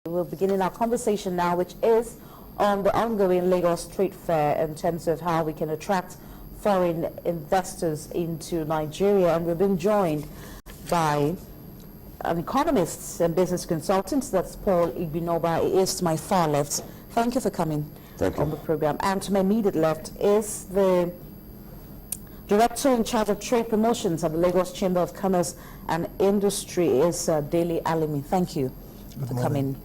We're beginning our conversation now, which is on the ongoing Lagos Trade Fair in terms of how we can attract foreign investors into Nigeria. And we've been joined by an economist and business consultant. That's Paul Igbinoba. He is to my far left. Thank you for coming on the program. And to my immediate left is the Director in charge of trade promotions at the Lagos Chamber of Commerce and Industry, is Dele Alimi. Thank you for coming.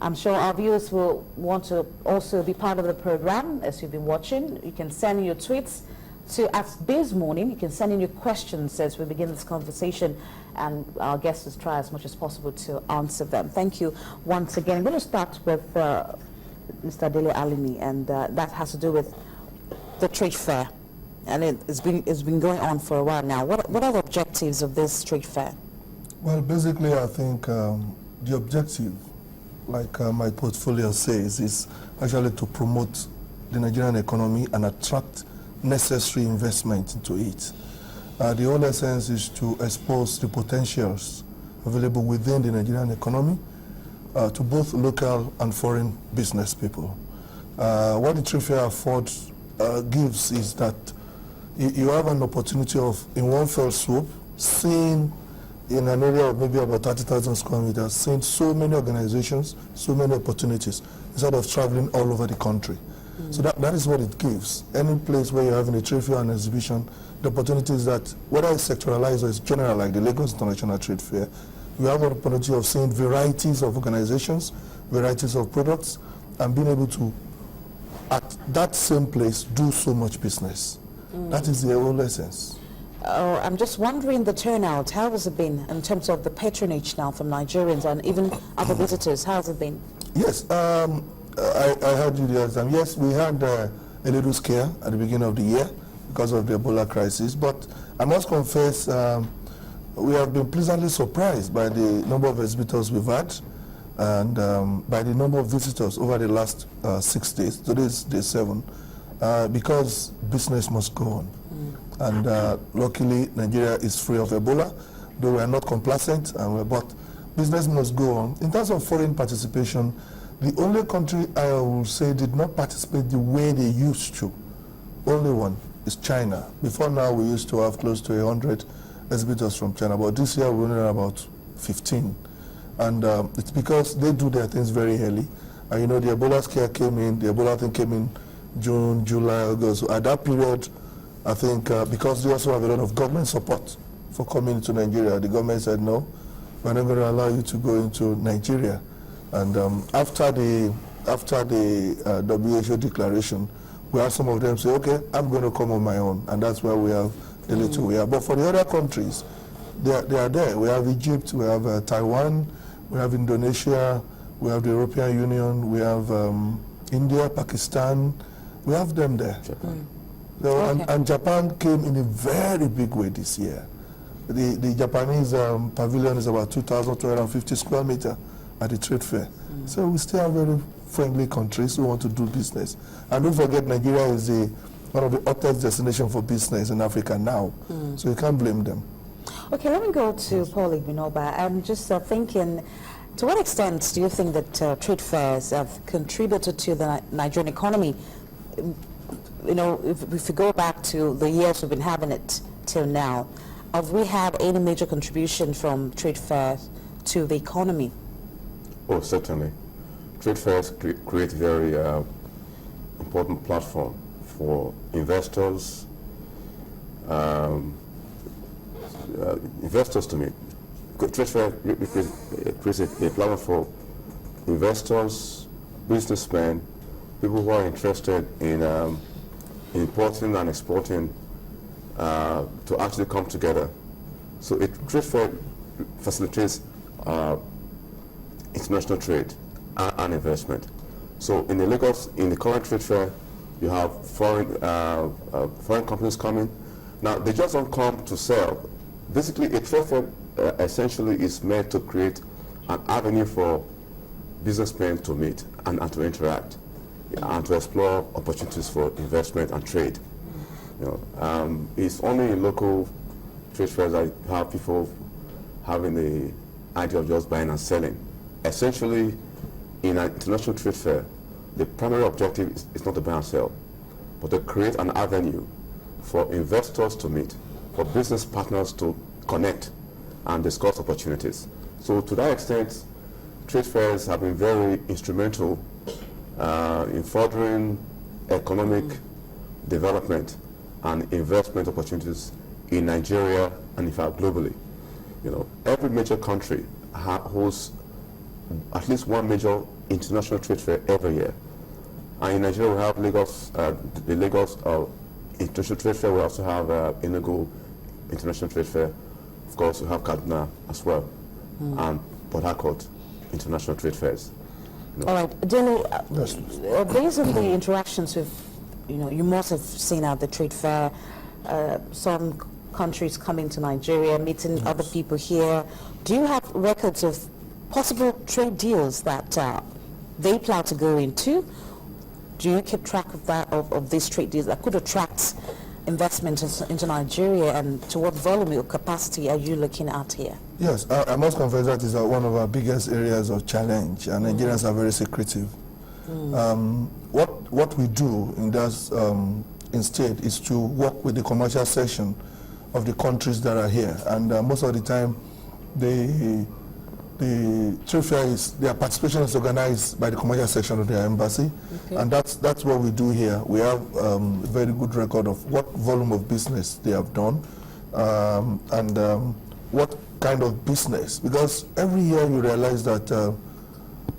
I'm sure our viewers will want to also be part of the program as you've been watching. You can send your tweets to @BizMorning. You can send in your questions as we begin this conversation, and our guests will try as much as possible to answer them. Thank you once again. I'm going to start with Mr. Dele Alimi, and that has to do with the trade fair. And it's been going on for a while now. What are the objectives of this trade fair? Well, basically, I think the objective, like my portfolio says, is actually to promote the Nigerian economy and attract necessary investment into it. The whole essence is to expose the potentials available within the Nigerian economy to both local and foreign business people. What the trade fair affords gives is that you have an opportunity of, in one fell swoop, seeing in an area of maybe about 30,000 square meters, seeing so many organizations, so many opportunities, instead of traveling all over the country. So that is what it gives. Any place where you're having a trade fair and exhibition, the opportunity is that, whether it's sectoralized or it's general, like the Lagos International Trade Fair, you have an opportunity of seeing varieties of organizations, varieties of products, and being able to, at that same place, do so much business. That is the whole essence. I'm just wondering the turnout. How has it been in terms of the patronage now from Nigerians and even other visitors? How has it been? Yes, I heard you the other time. Yes, we had a little scare at the beginning of the year because of the Ebola crisis, but I must confess we have been pleasantly surprised by the number of exhibitors we've had and by the number of visitors over the last 6 days. Today is day 7. Because business must go on. And luckily, Nigeria is free of Ebola, though we are not complacent, but business must go on. In terms of foreign participation, the only country I will say did not participate the way they used to, only one, is China. Before now, we used to have close to 100 exhibitors from China, but this year we only have about 15. And it's because they do their things very early. And you know, the Ebola scare came in, the Ebola thing came in June, July, August. So at that period, I think because they also have a lot of government support for coming into Nigeria, the government said, no, we're not going to allow you to go into Nigeria. And after the WHO declaration, we had some of them say, okay, I'm going to come on my own. And that's where we have the little we have. But for the other countries, they are there. We have Egypt, we have Taiwan, we have Indonesia, we have the European Union, we have India, Pakistan. We have them there. Japan. So, okay. and Japan came in a very big way this year. The Japanese pavilion is about 2,250 square meters at the trade fair. So we still have very friendly countries who want to do business. And don't forget, Nigeria is one of the hottest destinations for business in Africa now. So you can't blame them. Okay, let me go to Paul Igbinoba. I'm just thinking, to what extent do you think that trade fairs have contributed to the Nigerian economy? You know, if we go back to the years we've been having it till now, have we had any major contribution from trade fairs to the economy? Oh, certainly. Trade fairs create very important platform for investors. Investors, to me, trade fair creates a platform for investors, businessmen, people who are interested in importing and exporting to actually come together. So trade fair facilitates international trade and investment. So in the current trade fair, you have foreign companies coming. Now they just don't come to sell. Basically, a trade fair essentially is meant to create an avenue for businessmen to meet and to interact and to explore opportunities for investment and trade. You know, it's only in local trade fairs that have people having the idea of just buying and selling. essentially, in an international trade fair, the primary objective is not to buy and sell, but to create an avenue for investors to meet, for business partners to connect and discuss opportunities. So to that extent, trade fairs have been very instrumental in furthering economic development and investment opportunities in Nigeria and in fact globally. You know, every major country hosts at least one major international trade fair every year. And in Nigeria we have Lagos, the Lagos International Trade Fair. We also have Enugu International Trade Fair. Of course, we have Kaduna as well, and Port Harcourt International Trade Fairs. You know. All right, Dilo, based on the interactions with, you must have seen at the trade fair, some countries coming to Nigeria, meeting other people here. Do you have records of possible trade deals that they plan to go into? Do you keep track of that, of these trade deals that could attract investment into Nigeria, and to what volume or capacity are you looking at here? Yes, I must confess that is one of our biggest areas of challenge, and Nigerians are very secretive. What we do in that instead is to work with the commercial section of the countries that are here, and most of the time the trade fair their participation is organized by the commercial section of their embassy, and that's what we do here. We have a very good record of what volume of business they have done, and what kind of business, because every year you realize that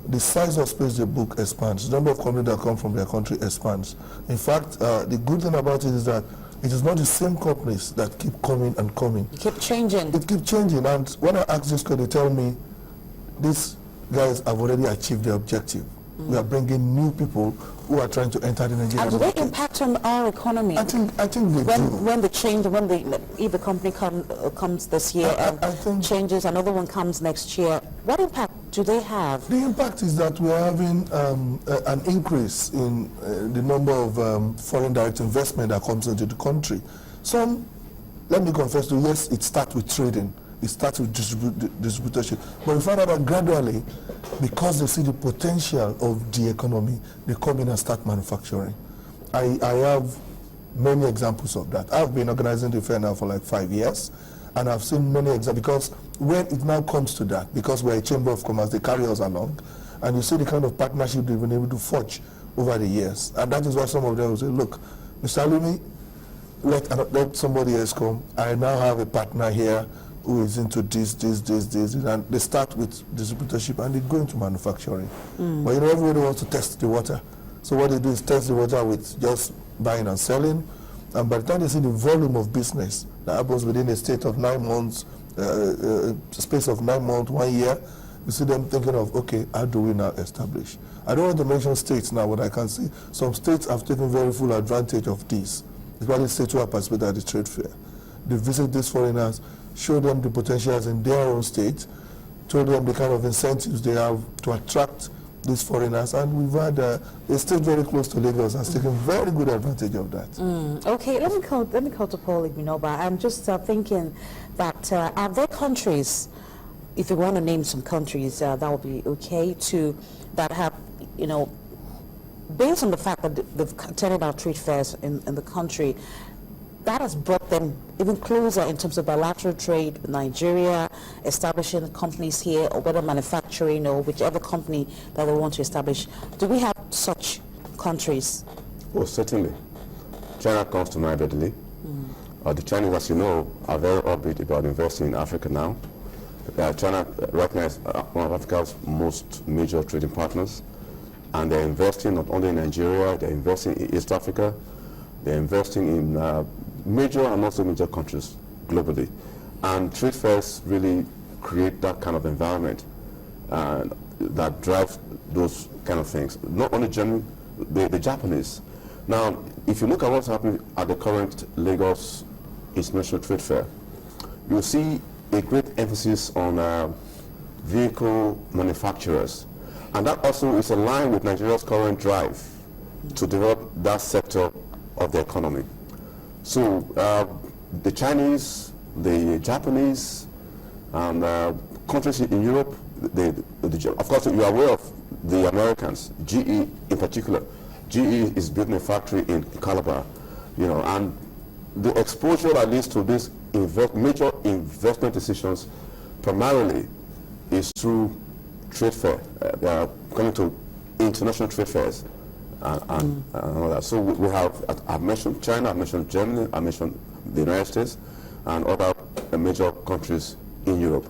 the size of space they book expands, the number of companies that come from their country expands. In fact, the good thing about it is that it is not the same companies that keep coming and coming. It keeps changing. It keeps changing, and when I ask this, they tell me, these guys have already achieved their objective. We are bringing new people who are trying to enter the Nigerian market. market. Do they impact on our economy? I think they do. When the change, if the company comes this year and changes, another one comes next year, what impact do they have? The impact is that we are having an increase in the number of foreign direct investment that comes into the country. Some, let me confess to you, yes, it starts with trading. It starts with distributorship. But we find out that gradually, because they see the potential of the economy, they come in and start manufacturing. I have many examples of that. I've been organizing the fair now for like 5 years, and I've seen many examples, because when it now comes to that, because we're a chamber of commerce, they carry us along, and you see the kind of partnership they've been able to forge over the years. And that is why some of them will say, look, Mr. Alumi, let somebody else come. I now have a partner here who is into this, and they start with distributorship and they go into manufacturing. But everybody wants to test the water. So what they do is test the water with just buying and selling, and by the time they see the volume of business that happens within a state of 9 months, space of 9 months, 1 year, you see them thinking of, okay, how do we now establish? I don't want to mention states now, but I can see some states have taken very full advantage of this, especially states who have participated at the trade fair. They visit these foreigners, show them the potentials in their own state, told them the kind of incentives they have to attract these foreigners, and we've had a state very close to Lagos has taken very good advantage of that. Okay, let me call to Paul Igbinoba. I'm just thinking that are there countries, if you want to name some countries, that would be okay, that have, based on the fact that they've attended our trade fairs in the country, that has brought them even closer in terms of bilateral trade with Nigeria, establishing companies here, or whether manufacturing or whichever company that they want to establish. Do we have such countries? Oh, certainly. China comes to mind readily. The Chinese, as you know, are very upbeat about investing in Africa now. China right now is one of Africa's most major trading partners, and they're investing not only in Nigeria, they're investing in East Africa, they're investing in major and also major countries globally. And trade fairs really create that kind of environment that drives those kind of things. Not only Germany, the Japanese. Now, if you look at what's happening at the current Lagos International Trade Fair, you'll see a great emphasis on vehicle manufacturers. And that also is aligned with Nigeria's current drive to develop that sector of the economy. So the Chinese, the Japanese, and countries in Europe, of course, you are aware of the Americans, GE in particular. GE is building a factory in Calabar, and the exposure that leads to these major investment decisions primarily is through trade fair. They are coming to international trade fairs and all that. So we have, I've mentioned China, I've mentioned Germany, I've mentioned the United States, and other major countries in Europe.